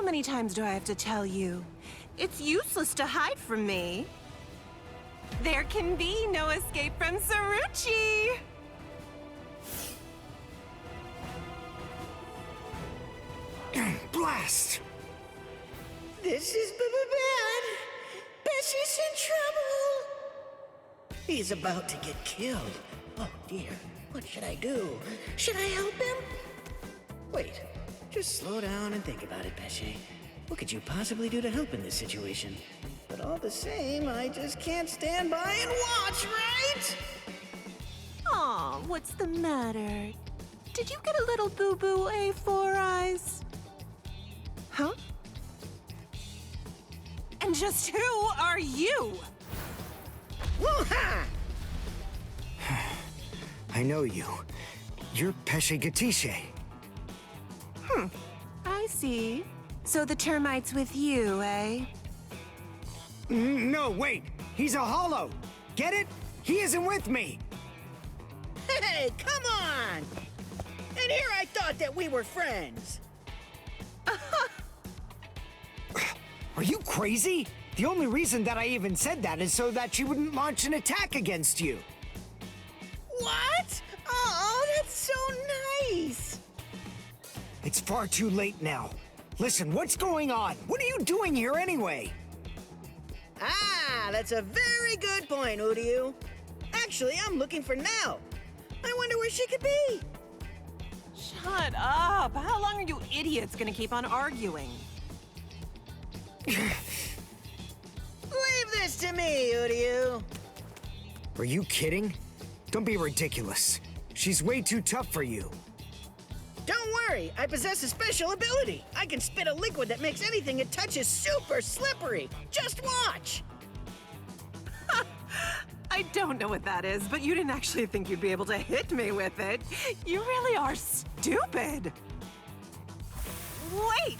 many times do I have to tell you? It's useless to hide from me. There can be no escape from Saruchi! Blast! This is bad. Bessie's in trouble. He's about to get killed. Oh dear, what should I do? Should I help him? Wait, just slow down and think about it, Bessie. What could you possibly do to help in this situation? But all the same, I just can't stand by and watch, right? Aw, what's the matter? Did you get a little boo-boo, A4 Eyes? Huh? And just who are you? Woo-ha! I know you. You're Pesce Gatisce. I see. So the termite's with you, eh? No, wait! He's a holo! Get it? He isn't with me! Hey, come on! And here I thought that we were friends. Are you crazy? The only reason that I even said that is so that she wouldn't launch an attack against you. What? Oh, that's so nice! It's far too late now. Listen, what's going on? What are you doing here anyway? Ah, that's a very good point, Uryu. Actually, I'm looking for Nell. I wonder where she could be. Shut up! How long are you idiots gonna keep on arguing? Leave this to me, Uryu. Are you kidding? Don't be ridiculous. She's way too tough for you. Don't worry, I possess a special ability. I can spit a liquid that makes anything it touches super slippery. Just watch. I don't know what that is, but you didn't actually think you'd be able to hit me with it. You really are stupid. Wait!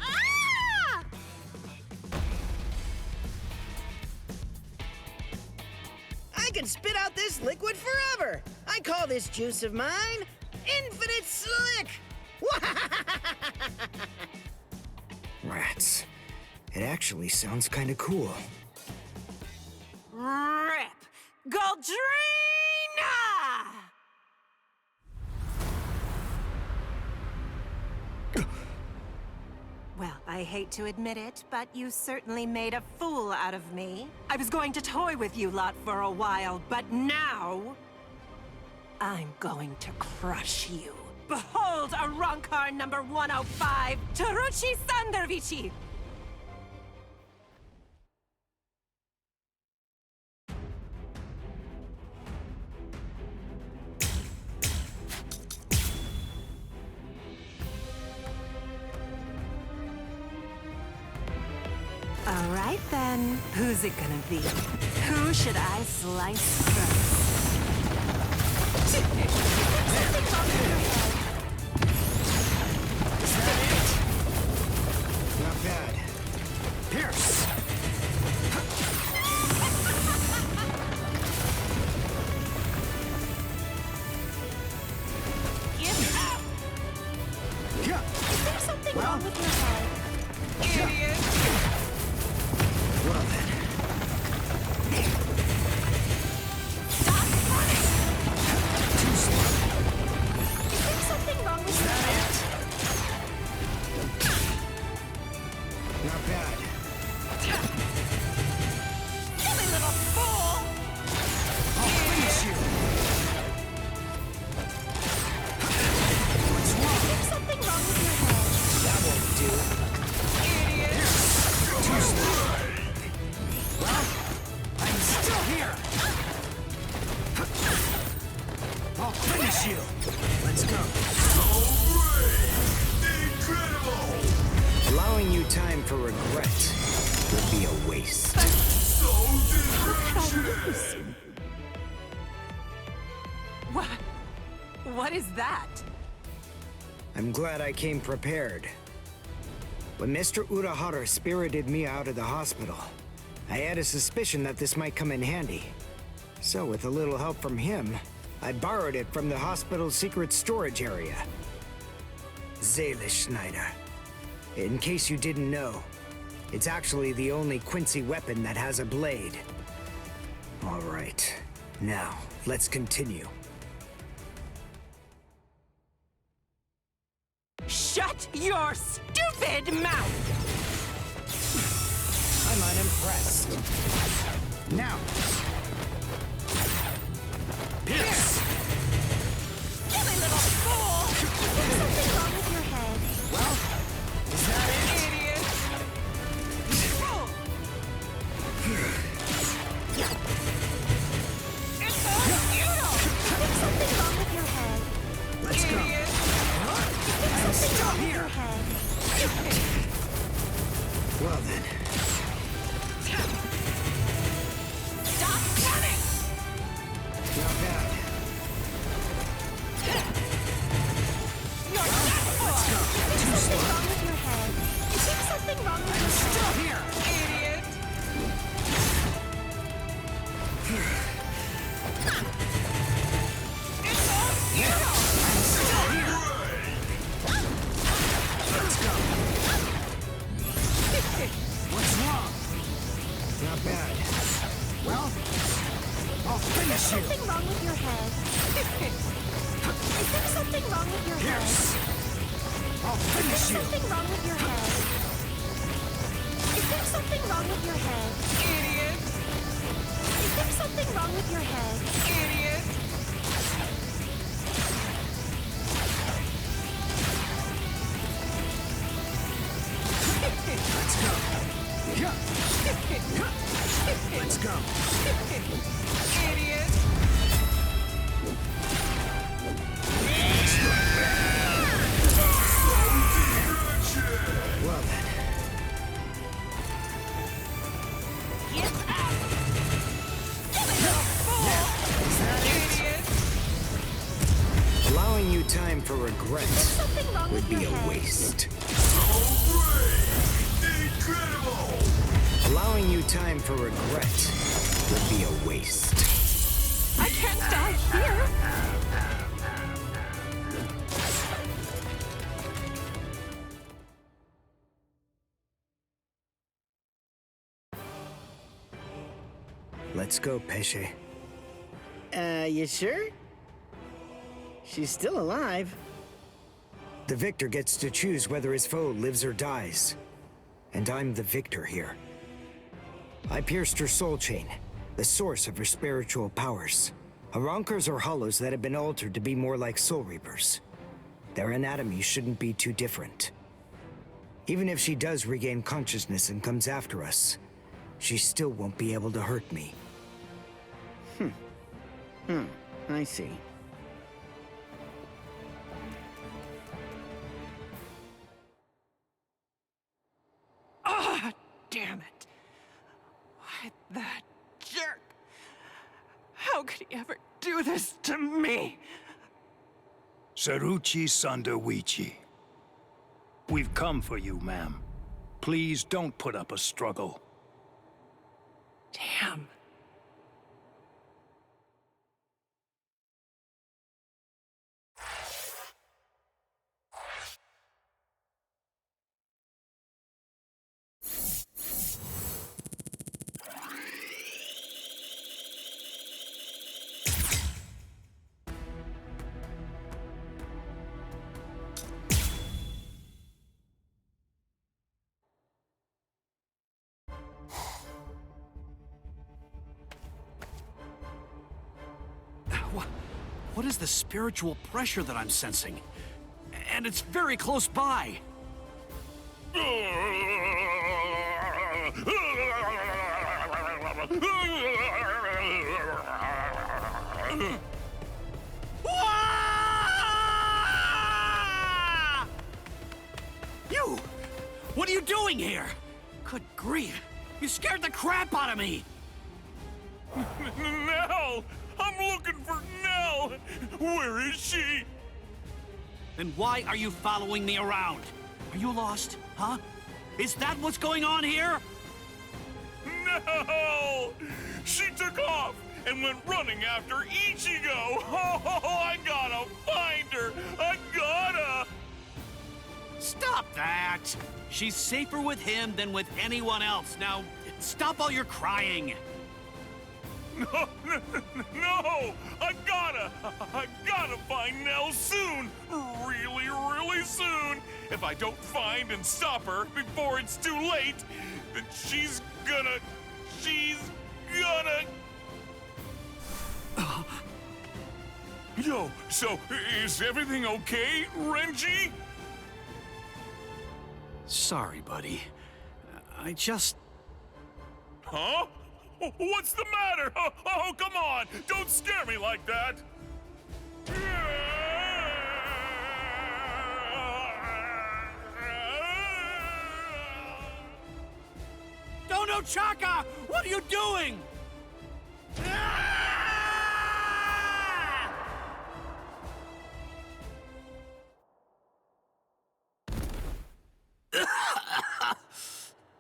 Ah! I can spit out this liquid forever. I call this juice of mine Infinite Slick. Rats. It actually sounds kind of cool. Rip! Goldrina! Well, I hate to admit it, but you certainly made a fool out of me. I was going to toy with you lot for a while, but now... I'm going to crush you. Behold Arrancar number 105, Taruchi Sandervici! All right then, who's it gonna be? Who should I slice first? Not bad. Pierce! Get up! Yeah. Is there something wrong with your head? Idiot! Well then. Stop running! Too slow. Is there something wrong with your head? Not bad. Silly little fool! I'll finish you. What's wrong? Is there something wrong with your head? That won't do. Idiot! Too slow. Well, I'm still here. I'll finish you. Let's go. Incredible! Allowing you time for regret would be a waste. So delicious! What is that? I'm glad I came prepared. When Mr. Urahara spirited me out of the hospital, I had a suspicion that this might come in handy. So with a little help from him, I borrowed it from the hospital's secret storage area. Seele Schneider. In case you didn't know, it's actually the only Quincy weapon that has a blade. All right, now let's continue. Shut your stupid mouth! I'm unimpressed. Now. Yes! Silly little fool! There's something wrong with your head. Well, is that it? Idiot! Fool! It's all futile! There's something wrong with your head. Let's go. Idiot! There's something Stop wrong with here. your head. Well then. Stop running! Not bad. You're done for! There's something wrong with your head. Is there something wrong with your head? Still here. Idiot! It's all futile! I'm still here. Let's go. What's wrong? Not bad. Well, I'll finish There's you. something wrong with your head. Is there something wrong with your head? Yes. I'll finish Is you. there something wrong with your head? Is there something wrong with your head? Idiot! Is there something wrong with your head? Idiot! Let's go. Yeah. Let's go. Idiot! Well then. Get out! Silly little fool! Is that it? Idiot! Allowing you time for regret Something wrong would with be your a head. waste. So brave! Incredible! Allowing you time for regret would be a waste. I can't die here! Let's go, Pesce. You sure? She's still alive. The victor gets to choose whether his foe lives or dies. And I'm the victor here. I pierced her soul chain, the source of her spiritual powers. Arrancars are hollows that have been altered to be more like soul reapers. Their anatomy shouldn't be too different. Even if she does regain consciousness and comes after us, she still won't be able to hurt me. I see. Ah, damn it. Why, that jerk. How could he ever do this to me? Saruchi Sandawichi. We've come for you, ma'am. Please don't put up a struggle. Damn. What is the spiritual pressure that I'm sensing? And it's very close by. You! What are you doing here? Good grief! You scared the crap out of me! Nell! I'm looking for Nell! Where is she? Then why are you following me around? Are you lost, huh? Is that what's going on here? No! She took off and went running after Ichigo! Oh, I gotta find her! I gotta! Stop that! She's safer with him than with anyone else. Now, stop all your crying. No! I gotta find Nell soon! Really soon! If I don't find and stop her before it's too late, then she's gonna... Yo, so is everything okay, Renji? Sorry, buddy. I just... Huh? What's the matter? Oh, come on! Don't scare me like that! Dono Chaka! What are you doing?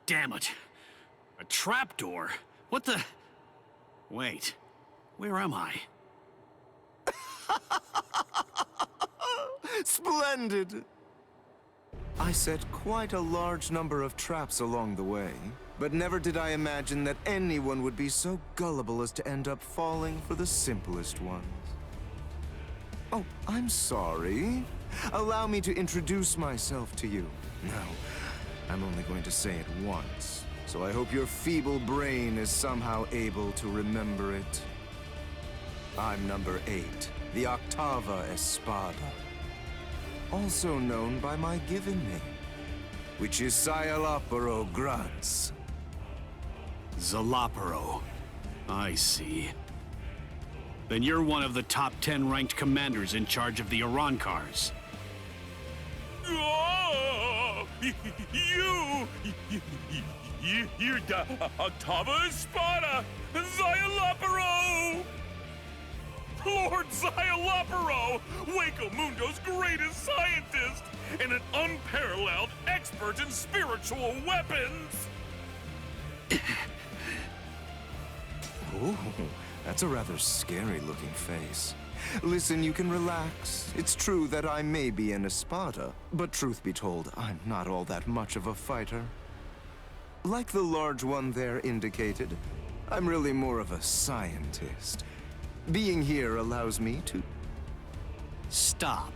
Damn it. A trapdoor? What the... Wait. Where am I? Splendid! I set quite a large number of traps along the way, but never did I imagine that anyone would be so gullible as to end up falling for the simplest ones. Oh, I'm sorry. Allow me to introduce myself to you. No, I'm only going to say it once, so I hope your feeble brain is somehow able to remember it. I'm number 8, the Octava Espada, also known by my given name, which is Sayalaparo Grants. Zalaparo. I see. Then you're one of the top 10 ranked commanders in charge of the Arrancars. Oh, you're the Octava Espada, Sayalaparo! Lord Sayalaparo, Waco Mundo's greatest scientist, and an unparalleled expert in spiritual weapons! Ooh, that's a rather scary-looking face. Listen, you can relax. It's true that I may be an Espada, but truth be told, I'm not all that much of a fighter. Like the large one there indicated, I'm really more of a scientist. Being here allows me to... Stop.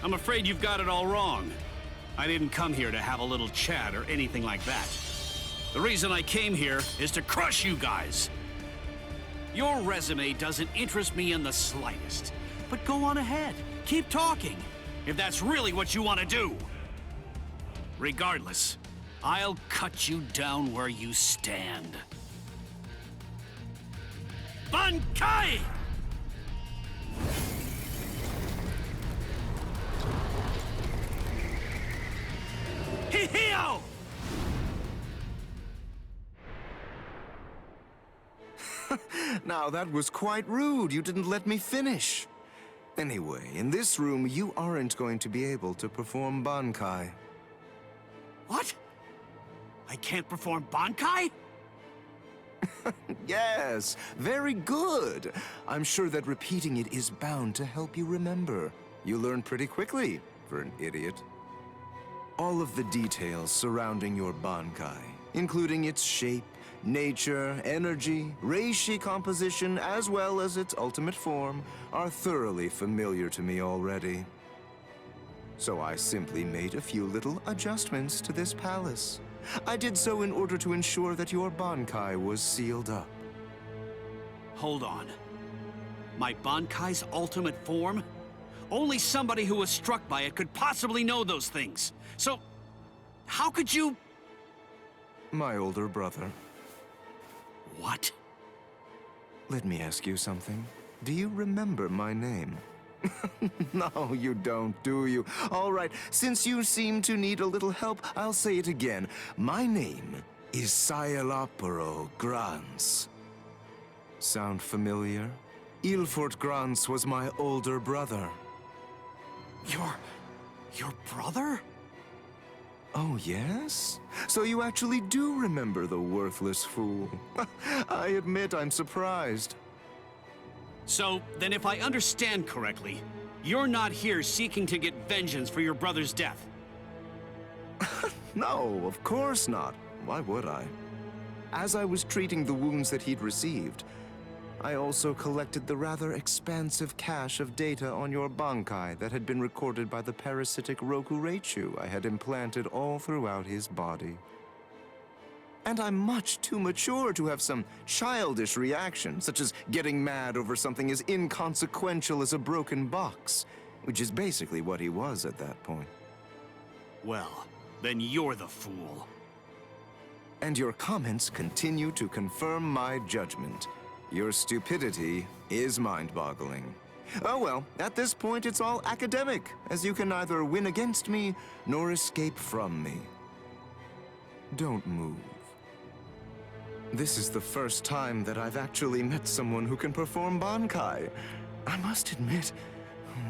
I'm afraid you've got it all wrong. I didn't come here to have a little chat or anything like that. The reason I came here is to crush you guys. Your resume doesn't interest me in the slightest. But go on ahead. Keep talking, if that's really what you want to do. Regardless, I'll cut you down where you stand. Bankai! Hihio! Now, that was quite rude. You didn't let me finish. Anyway, in this room, you aren't going to be able to perform Bankai. What? I can't perform Bankai? Yes, very good. I'm sure that repeating it is bound to help you remember. You learn pretty quickly, for an idiot. All of the details surrounding your Bankai, including its shape, nature, energy, reishi composition, as well as its ultimate form, are thoroughly familiar to me already. So I simply made a few little adjustments to this palace. I did so in order to ensure that your Bankai was sealed up. Hold on. My Bankai's ultimate form? Only somebody who was struck by it could possibly know those things. So, how could you... My older brother. What? Let me ask you something. Do you remember my name? No, you don't, do you? All right, since you seem to need a little help, I'll say it again. My name is Sayalaparo Grants. Sound familiar? Ilfort Grants was my older brother. Your brother? Oh, yes? So you actually do remember the worthless fool. I admit I'm surprised. So, then if I understand correctly, you're not here seeking to get vengeance for your brother's death. No, of course not. Why would I? As I was treating the wounds that he'd received, I also collected the rather expansive cache of data on your Bankai that had been recorded by the parasitic Rokureichu I had implanted all throughout his body. And I'm much too mature to have some childish reaction, such as getting mad over something as inconsequential as a broken box, which is basically what he was at that point. Well, then you're the fool. And your comments continue to confirm my judgment. Your stupidity is mind-boggling. Oh well, at this point it's all academic, as you can neither win against me nor escape from me. Don't move. This is the first time that I've actually met someone who can perform Bankai. I must admit,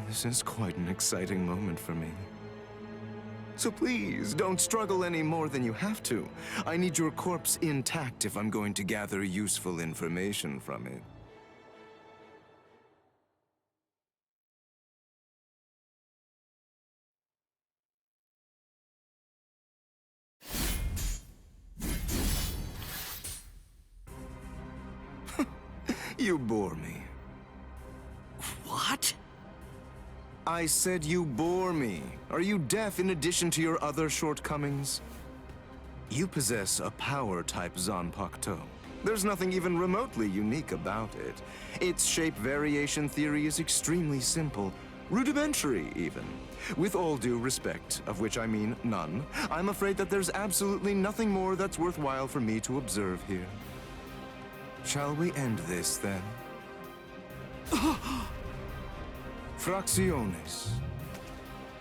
this is quite an exciting moment for me. So please, don't struggle any more than you have to. I need your corpse intact if I'm going to gather useful information from it. You bore me. What? I said you bore me. Are you deaf in addition to your other shortcomings? You possess a power-type Zanpakuto. There's nothing even remotely unique about it. Its shape variation theory is extremely simple, rudimentary even. With all due respect, of which I mean none, I'm afraid that there's absolutely nothing more that's worthwhile for me to observe here. Shall we end this, then? Fracciones.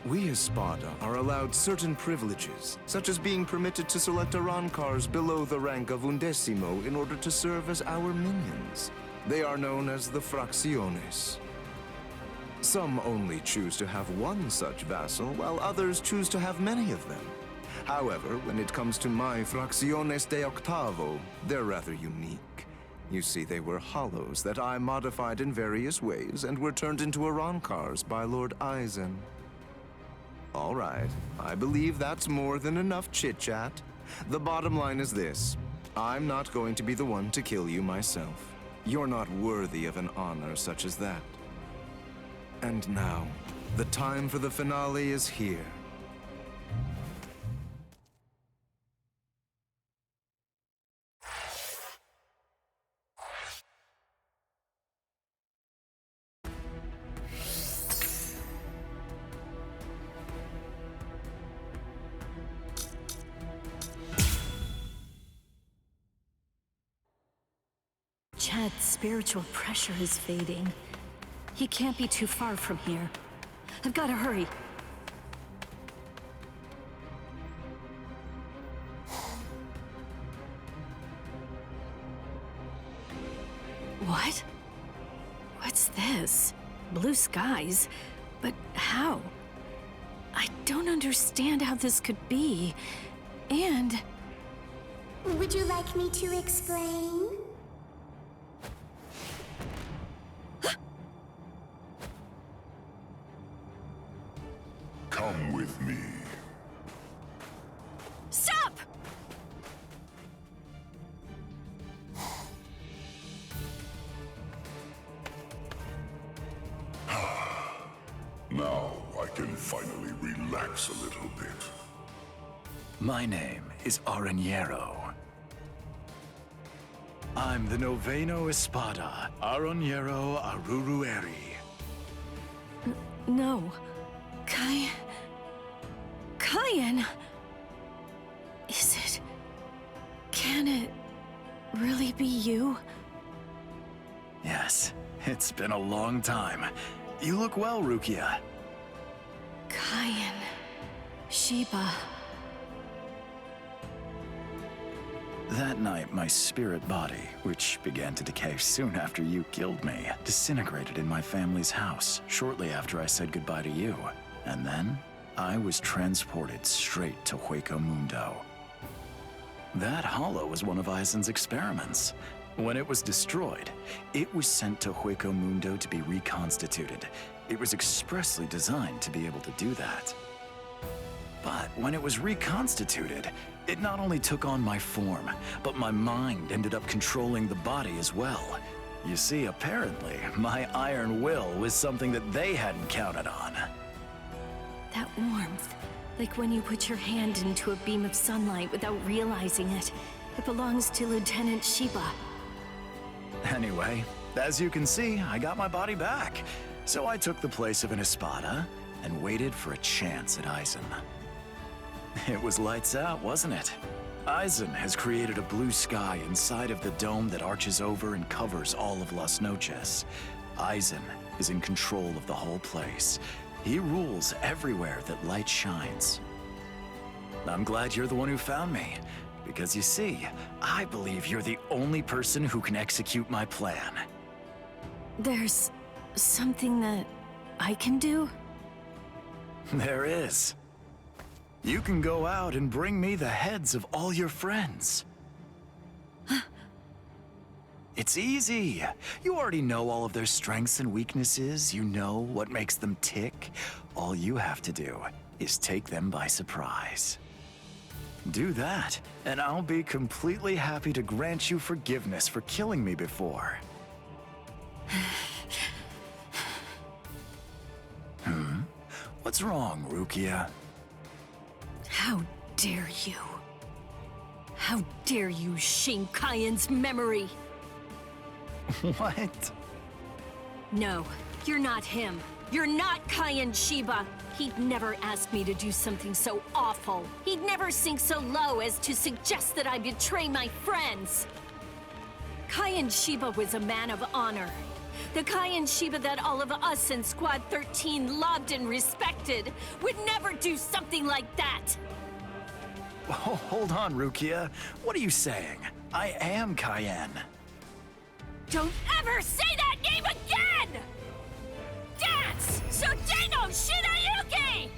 We as Spada are allowed certain privileges, such as being permitted to select Arrancars below the rank of Undecimo in order to serve as our minions. They are known as the Fracciones. Some only choose to have one such vassal, while others choose to have many of them. However, when it comes to my Fracciones de Octavo, they're rather unique. You see, they were hollows that I modified in various ways and were turned into Arrancars by Lord Aizen. All right, I believe that's more than enough chit-chat. The bottom line is this. I'm not going to be the one to kill you myself. You're not worthy of an honor such as that. And now, the time for the finale is here. Chad's spiritual pressure is fading. He can't be too far from here. I've got to hurry. What? What's this? Blue skies? But how? I don't understand how this could be. And... Would you like me to explain? Come with me. Stop! Now I can finally relax a little bit. My name is Arrancar. I'm the Noveno Espada, Arrancar Arurueri. No. Kyan... Is it... Can it really be you? Yes, it's been a long time. You look well, Rukia. Kyan... Sheba... That night, my spirit body, which began to decay soon after you killed me, disintegrated in my family's house shortly after I said goodbye to you. And then, I was transported straight to Hueco Mundo. That hollow was one of Aizen's experiments. When it was destroyed, it was sent to Hueco Mundo to be reconstituted. It was expressly designed to be able to do that. But when it was reconstituted, it not only took on my form, but my mind ended up controlling the body as well. You see, apparently, my iron will was something that they hadn't counted on. That warmth, like when you put your hand into a beam of sunlight without realizing it. It belongs to Lieutenant Shiba. Anyway, as you can see, I got my body back. So I took the place of an Espada and waited for a chance at Aizen. It was lights out, wasn't it? Aizen has created a blue sky inside of the dome that arches over and covers all of Las Noches. Aizen is in control of the whole place. He rules everywhere that light shines. I'm glad you're the one who found me, because you see, I believe you're the only person who can execute my plan. There's something that I can do? There is. You can go out and bring me the heads of all your friends. It's easy. You already know all of their strengths and weaknesses. You know what makes them tick. All you have to do is take them by surprise. Do that, and I'll be completely happy to grant you forgiveness for killing me before. What's wrong, Rukia? How dare you? How dare you shame Kayan's memory? What? No, you're not him. You're not Kayan Shiba. He'd never ask me to do something so awful. He'd never sink so low as to suggest that I betray my friends. Kayan Shiba was a man of honor. The Kayan Shiba that all of us in Squad 13 loved and respected would never do something like that. Oh, hold on, Rukia. What are you saying? I am Kayan. Don't ever say that name again! Dance! Sujeno Shinayuki!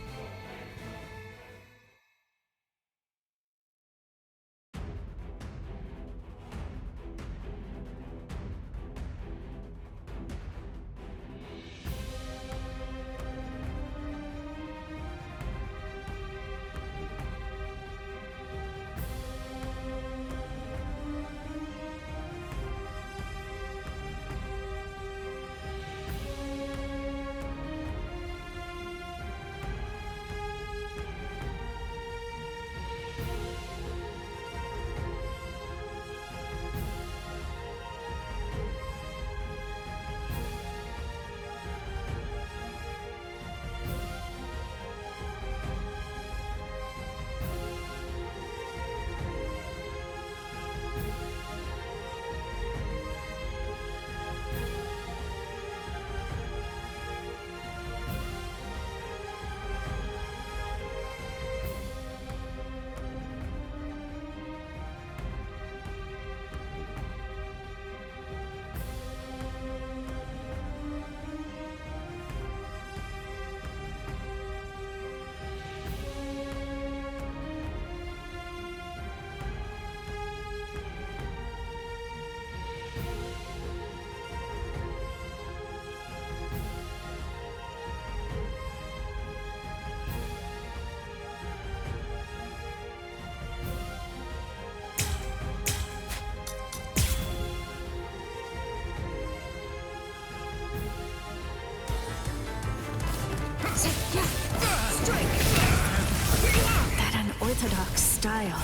That unorthodox style.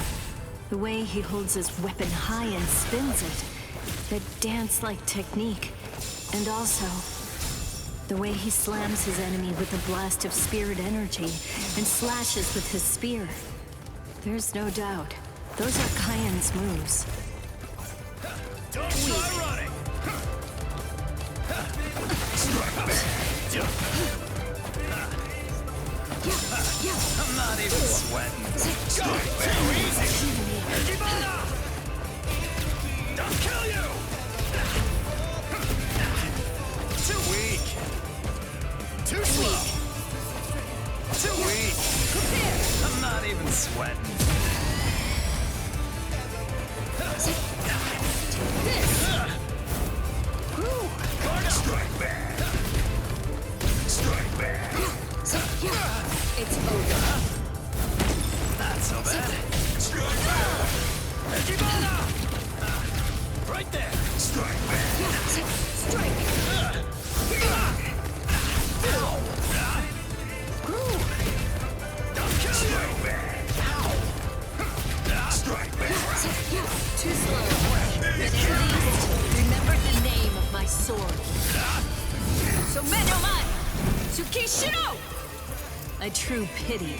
The way he holds his weapon high and spins it. That dance-like technique. And also, the way he slams his enemy with a blast of spirit energy and slashes with his spear. There's no doubt. Those are Kayan's moves. Don't try running! I'm not even sweating. Go! Too easy! Hijibana! Don't kill you! Too weak! Too slow! Too weak! I'm not even sweating. Strike back! Strike back! It's over. Right there! Strike back! Strike! Strike back! Strike back! Too slow. But at least remember the name of my sword. So Menomai! Tsukishiro! A true pity.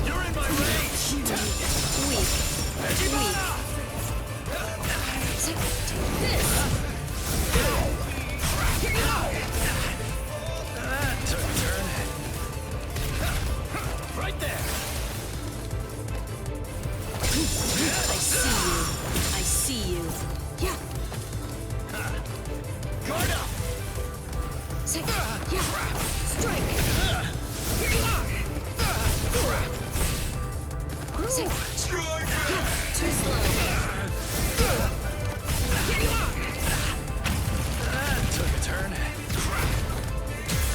You're in my range! Weak. Weak. This! Here you go! Took a turn. Right there! I see you. I see you. Yeah. Guard up! Yeah. Strike! Here you are! Strike back! Too slow. Here you are! Took a turn.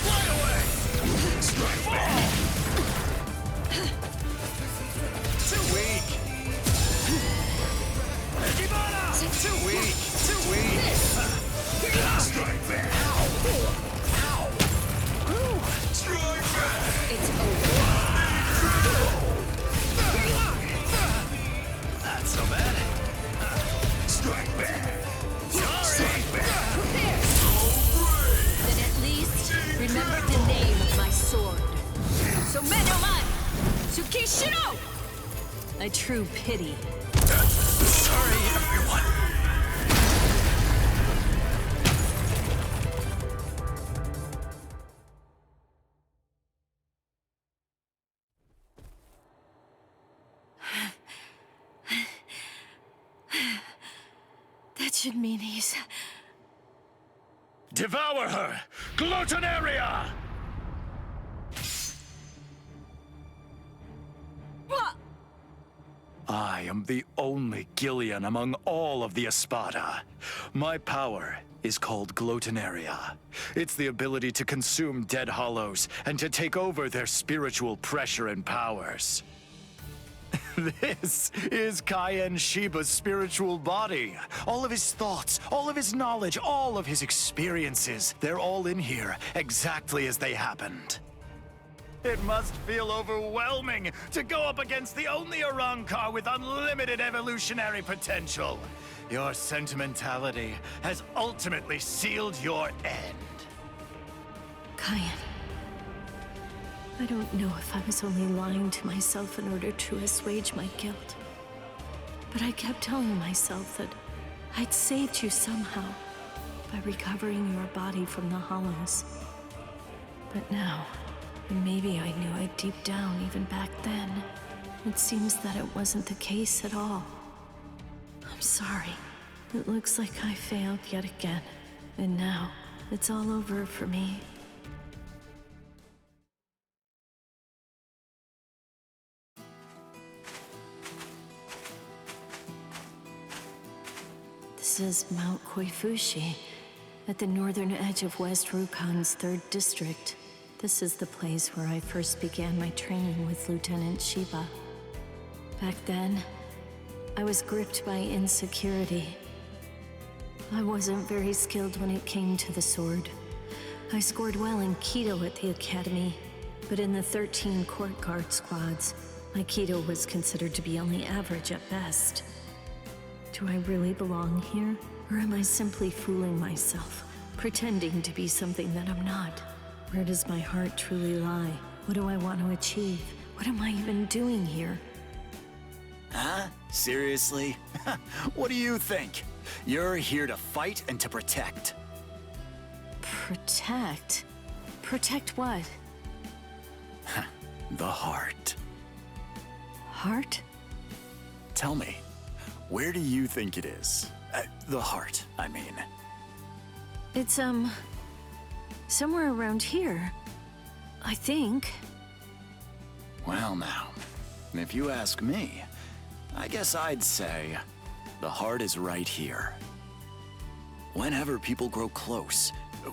Fly away! Strike back! Too weak! Too weak! Too weak! Here you are! Strike back! Strike back! It's over. Here you are! Not so bad. Strike back! Sorry! Prepare! Then at least remember the name of my sword. So Menomai! Tsukishiro! A true pity. Sorry, everyone. That should mean he's... Devour her! Gluttonaria! What? I am the only Gillian among all of the Espada. My power is called Gluttonaria. It's the ability to consume dead hollows and to take over their spiritual pressure and powers. This is Kaien Shiba's spiritual body. All of his thoughts, all of his knowledge, all of his experiences, they're all in here, exactly as they happened. It must feel overwhelming to go up against the only Arrancar with unlimited evolutionary potential. Your sentimentality has ultimately sealed your end. Kaien. I don't know if I was only lying to myself in order to assuage my guilt. But I kept telling myself that I'd saved you somehow by recovering your body from the hollows. But now, and maybe I knew it deep down even back then, it seems that it wasn't the case at all. I'm sorry. It looks like I failed yet again. And now, it's all over for me. This is Mount Koifushi, at the northern edge of West Rukan's 3rd district. This is the place where I first began my training with Lieutenant Shiba. Back then, I was gripped by insecurity. I wasn't very skilled when it came to the sword. I scored well in Kido at the academy, but in the 13 court guard squads, my Kido was considered to be only average at best. Do I really belong here? Or am I simply fooling myself, pretending to be something that I'm not? Where does my heart truly lie? What do I want to achieve? What am I even doing here? Huh? Seriously? What do you think? You're here to fight and to protect. Protect? Protect what? The heart. Heart? Tell me, where do you think it is? The heart, I mean. It's, somewhere around here. I think. Well now, if you ask me, I guess I'd say the heart is right here. Whenever people grow close,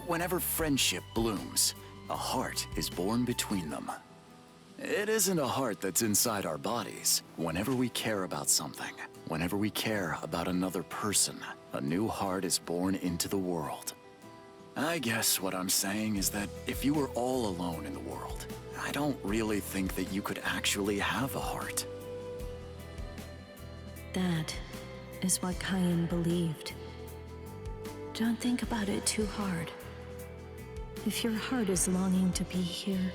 whenever friendship blooms, a heart is born between them. It isn't a heart that's inside our bodies. Whenever we care about something, whenever we care about another person, a new heart is born into the world. I guess what I'm saying is that if you were all alone in the world, I don't really think that you could actually have a heart. That is what Kyan believed. Don't think about it too hard. If your heart is longing to be here,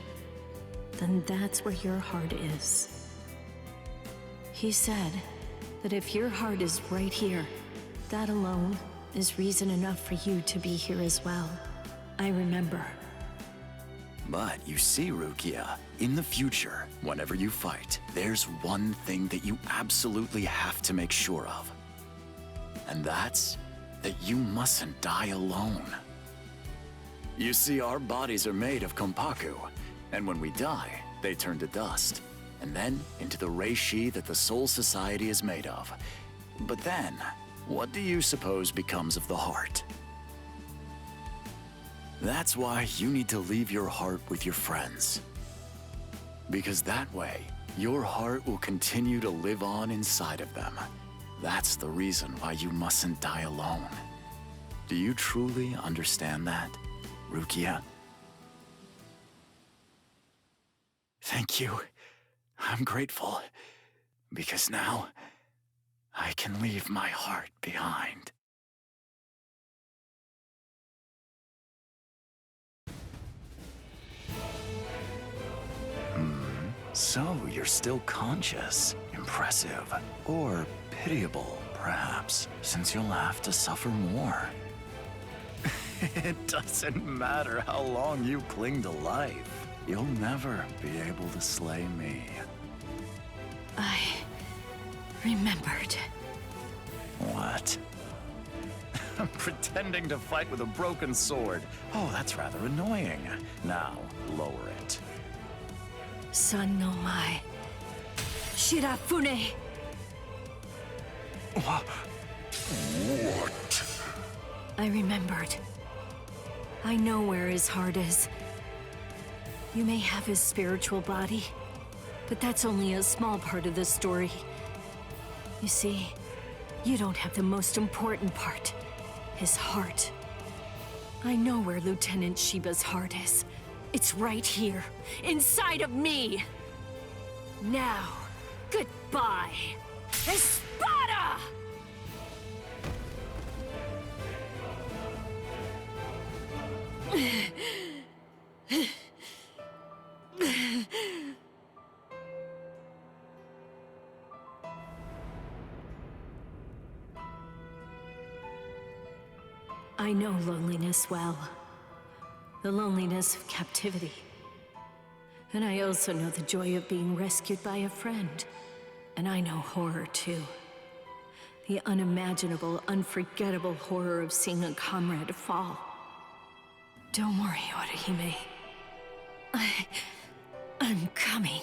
then that's where your heart is. He said that if your heart is right here, that alone is reason enough for you to be here as well. I remember. But you see, Rukia, in the future, whenever you fight, there's one thing that you absolutely have to make sure of. And that's that you mustn't die alone. You see, our bodies are made of kompaku, and when we die, they turn to dust, and then into the reishi that the Soul Society is made of. But then, what do you suppose becomes of the heart? That's why you need to leave your heart with your friends. Because that way, your heart will continue to live on inside of them. That's the reason why you mustn't die alone. Do you truly understand that, Rukia? Thank you. I'm grateful. Because now, I can leave my heart behind. So you're still conscious. Impressive. Or pitiable, perhaps, since you'll have to suffer more. It doesn't matter how long you cling to life. You'll never be able to slay me. I remembered. What? I'm pretending to fight with a broken sword. Oh, that's rather annoying. Now, lower it. Son no mai. Shirafune! What? I remembered. I know where his heart is. You may have his spiritual body, but that's only a small part of the story. You see, you don't have the most important part, his heart. I know where Lieutenant Shiba's heart is. It's right here, inside of me. Now, goodbye, Espada! I know loneliness well. The loneliness of captivity. And I also know the joy of being rescued by a friend. And I know horror too. The unimaginable, unforgettable horror of seeing a comrade fall. Don't worry, Orihime. I'm coming.